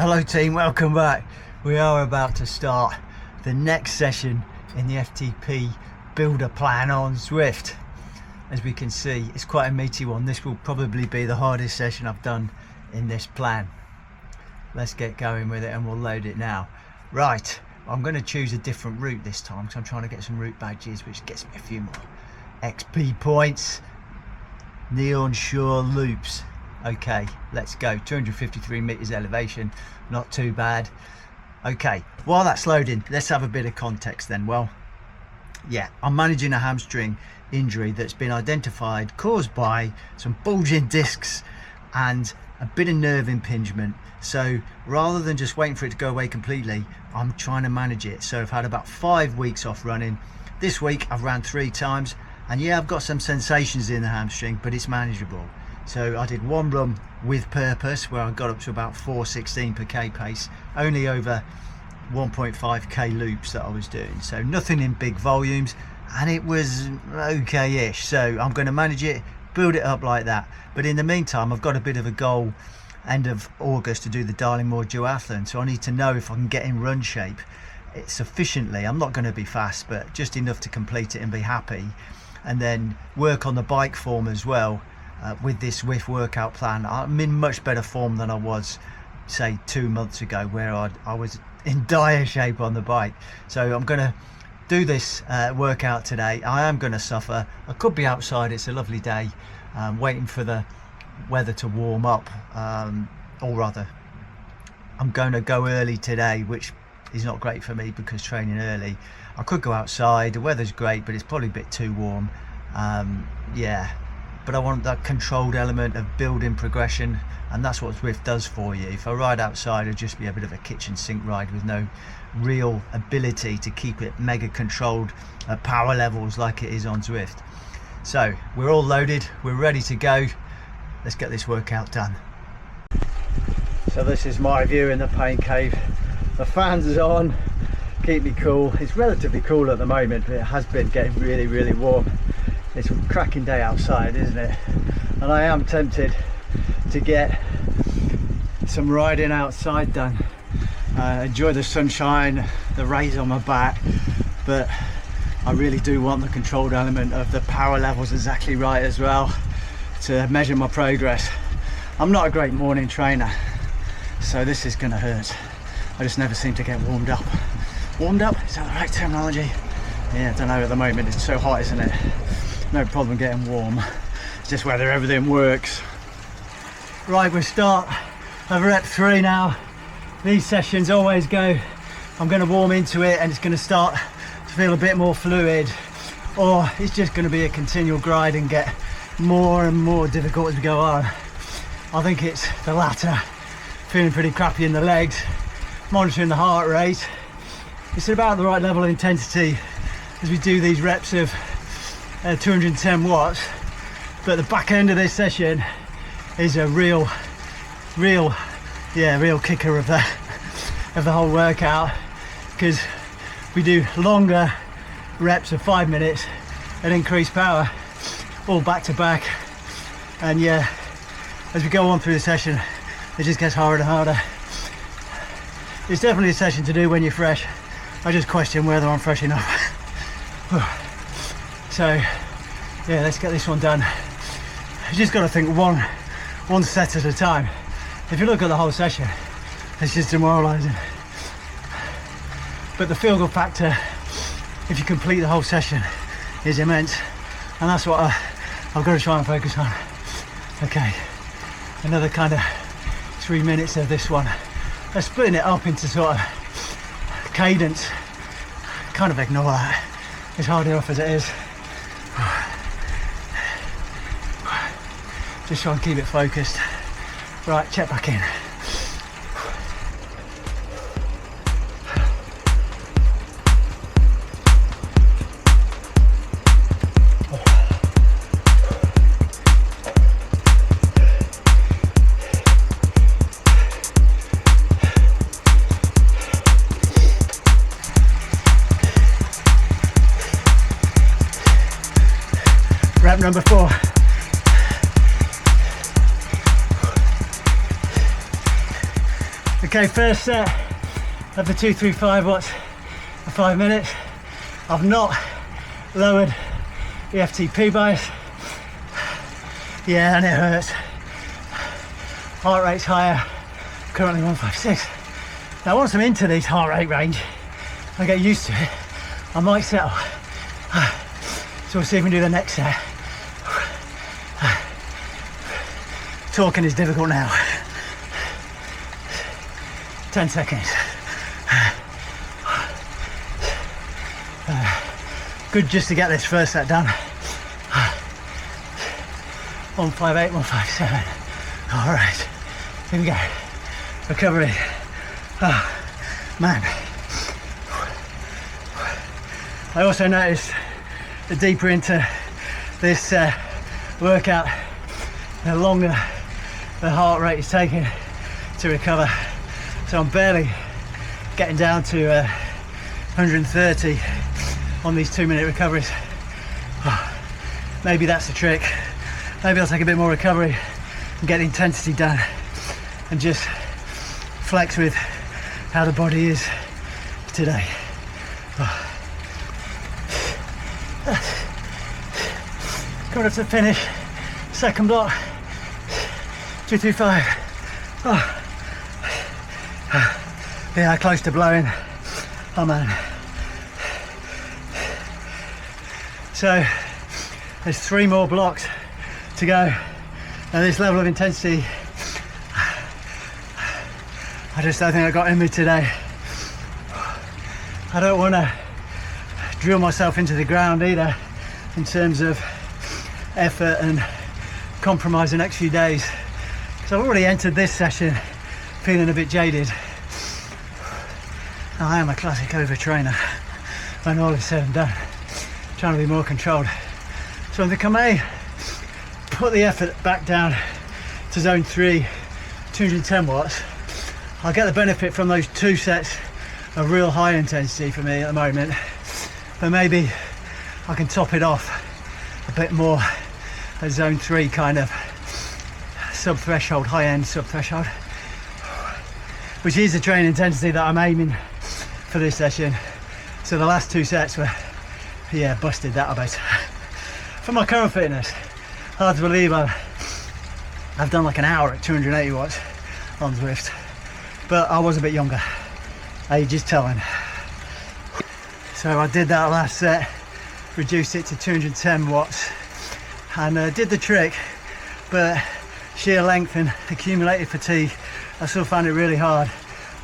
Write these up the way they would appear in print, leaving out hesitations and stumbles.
Hello team, welcome back. We are about to start the next session in the FTP builder plan on Zwift. As we can see, it's quite a meaty one. This will probably be the hardest session I've done in this plan. Let's get going with it and we'll load it now. Right, I'm going to choose a different route this time because I'm trying to get some route badges, which gets me a few more XP points. Neon Shore loops. Okay, let's go. 253 meters elevation, not too bad. Okay, while that's loading, let's have a bit of context then. Well, yeah, I'm managing a hamstring injury that's been identified, caused by some bulging discs and a bit of nerve impingement. So rather than just waiting for it to go away completely, I'm trying to manage it. So I've had about 5 weeks off running. This week I've ran 3 times, and yeah, I've got some sensations in the hamstring, but it's manageable. So I did one run with purpose where I got up to about 4:16 per k pace, only over 1.5k loops that I was doing. So nothing in big volumes, and it was okay-ish. So I'm going to manage it, build it up like that. But in the meantime, I've got a bit of a goal end of August to do the Darlingmore Duathlon. So I need to know if I can get in run shape sufficiently. I'm not going to be fast, but just enough to complete it and be happy. And then work on the bike form as well. With this Zwift workout plan, I'm in much better form than I was, say, 2 months ago, where I was in dire shape on the bike. So I'm going to do this workout today. I am going to suffer. I could be outside, it's a lovely day, waiting for the weather to warm up, or rather, I'm going to go early today, which is not great for me because training early. I could go outside, the weather's great, but it's probably a bit too warm. Yeah. But I want that controlled element of building progression, and that's what Zwift does for you. If I ride outside, it'll just be a bit of a kitchen sink ride with no real ability to keep it mega controlled at power levels like it is on Zwift. So we're all loaded, we're ready to go. Let's get this workout done. So this is my view in the pain cave. The fans are on, keep me cool. It's relatively cool at the moment, but it has been getting really warm. It's a cracking day outside, isn't it? And I am tempted to get some riding outside done. Enjoy the sunshine, the rays on my back, but I really do want the controlled element of the power levels exactly right as well to measure my progress. I'm not a great morning trainer, so this is gonna hurt. I just never seem to get warmed up. Warmed up? Is that the right terminology? Yeah, I don't know, at the moment it's so hot, isn't it? No problem getting warm, it's just whether everything works. Right, we start of rep 3 now. These sessions always go, I'm going to warm into it and it's going to start to feel a bit more fluid, or it's just going to be a continual grind and get more and more difficult as we go on. I think it's the latter. Feeling pretty crappy in the legs, monitoring the heart rate. It's about the right level of intensity as we do these reps of 210 watts, but the back end of this session is a real kicker of the whole workout, because we do longer reps of 5 minutes at increased power, all back to back. And yeah, as we go on through the session, it just gets harder and harder. It's definitely a session to do when you're fresh. I just question whether I'm fresh enough. So yeah, let's get this one done. You just got to think one set at a time. If you look at the whole session, it's just demoralizing. But the feel good factor, if you complete the whole session, is immense, and that's what I've got to try and focus on. Okay, another kind of 3 minutes of this one. I'm splitting it up into sort of cadence. Kind of ignore that. It's hard enough as it is. Just try and keep it focused. Right, check back in. Rep number 4. Okay, first set of the 235 watts for 5 minutes. I've not lowered the FTP bias. Yeah, and it hurts. Heart rate's higher, currently 156. Now once I'm into this heart rate range, I get used to it, I might settle. So we'll see if we can do the next set. Talking is difficult now. 10 seconds. Good just to get this first set done. 158, 157. All right, here we go. Recovery. Oh, man. I also noticed the deeper into this workout, the longer the heart rate is taking to recover. So I'm barely getting down to 130 on these 2-minute recoveries. Oh, maybe that's the trick. Maybe I'll take a bit more recovery and get the intensity done and just flex with how the body is today. Oh. Coming up to the finish, second block, 235. Oh. Yeah, close to blowing. Oh man. So there's 3 more blocks to go, and this level of intensity, I just don't think I got in me today. I don't want to drill myself into the ground either in terms of effort and compromise the next few days, because I've already entered this session feeling a bit jaded. I am a classic overtrainer when all is said and done, trying to be more controlled. So I think I may put the effort back down to zone 3, 210 watts. I'll get the benefit from those 2 sets of real high intensity for me at the moment, but maybe I can top it off a bit more at zone 3, kind of sub-threshold, high-end sub-threshold, which is the training intensity that I'm aiming for this session. So the last 2 sets were, yeah, busted that a bit. For my current fitness, hard to believe I've done like an hour at 280 watts on Zwift, but I was a bit younger, age is telling. So I did that last set, reduced it to 210 watts, and did the trick, but sheer length and accumulated fatigue, I still found it really hard,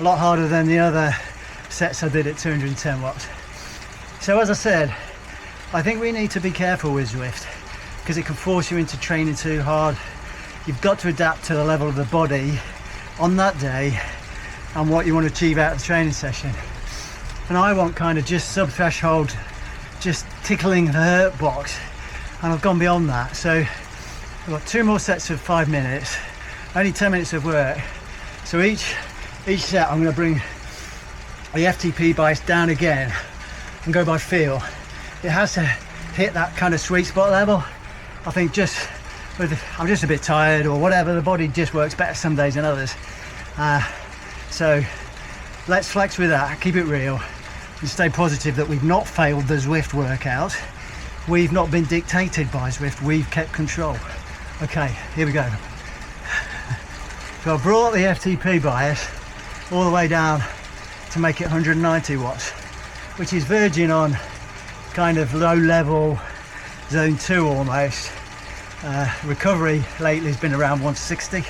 a lot harder than the other sets I did at 210 watts. So as I said, I think we need to be careful with Zwift, because it can force you into training too hard. You've got to adapt to the level of the body on that day and what you want to achieve out of the training session. And I want kind of just sub-threshold, just tickling the hurt box, and I've gone beyond that. So I've got 2 more sets of 5 minutes, only 10 minutes of work. So each set I'm going to bring the FTP bias down again and go by feel. It has to hit that kind of sweet spot level. I think just with, I'm just a bit tired or whatever, the body just works better some days than others. So let's flex with that, keep it real, and stay positive that we've not failed the Zwift workout. We've not been dictated by Zwift, we've kept control. Okay, here we go. So I brought the FTP bias all the way down to make it 190 watts, which is verging on kind of low level zone 2 almost. Recovery lately has been around 160,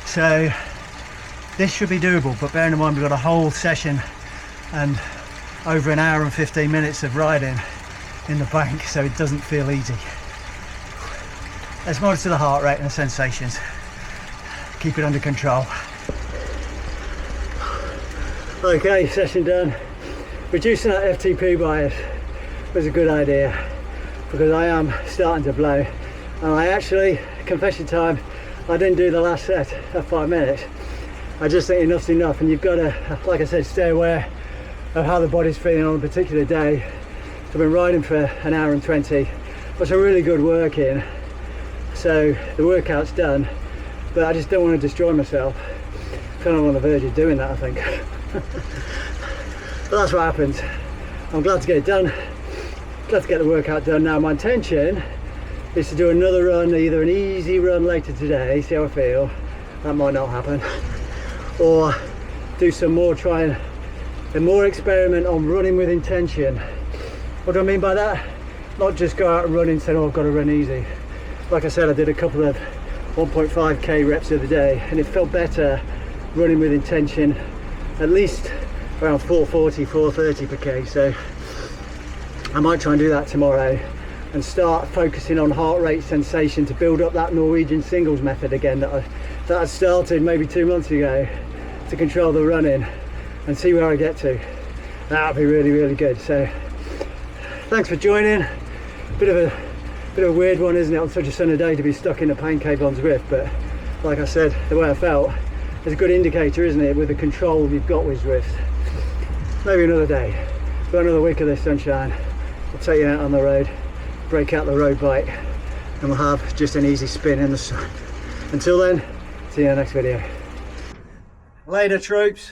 so this should be doable, but bearing in mind we've got a whole session and over an hour and 15 minutes of riding in the bank, so it doesn't feel easy. Let's monitor the heart rate and the sensations, keep it under control. Okay, session done. Reducing that FTP bias was a good idea, because I am starting to blow, and I actually, confession time, I didn't do the last set at 5 minutes. I just think enough's enough, and you've got to, like I said, stay aware of how the body's feeling on a particular day. So I've been riding for an hour and 20, but some really good work in, so the workout's done, but I just don't want to destroy myself. kind of on the verge of doing that, I think. But that's what happens. I'm glad to get it done, glad to get the workout done. Now my intention is to do another run, either an easy run later today, see how I feel, that might not happen, or do some more, try and more experiment on running with intention. What do I mean by that? Not just go out and run and say, oh, I've got to run easy. Like I said, I did a couple of 1.5k reps the other day, and it felt better running with intention, at least around 440, 430 per k. So I might try and do that tomorrow and start focusing on heart rate sensation to build up that Norwegian singles method again that I started maybe 2 months ago to control the running, and see where I get to. That'll be really, really good. So thanks for joining. Bit of a weird one, isn't it, on such a sunny day to be stuck in a pain cave on Zwift, but like I said, the way I felt is a good indicator, isn't it, with the control you've got with Zwift. Maybe another day, got another week of this sunshine, I'll take you out on the road, break out the road bike, and we'll have just an easy spin in the sun. Until then, see you in the next video. Later, troops.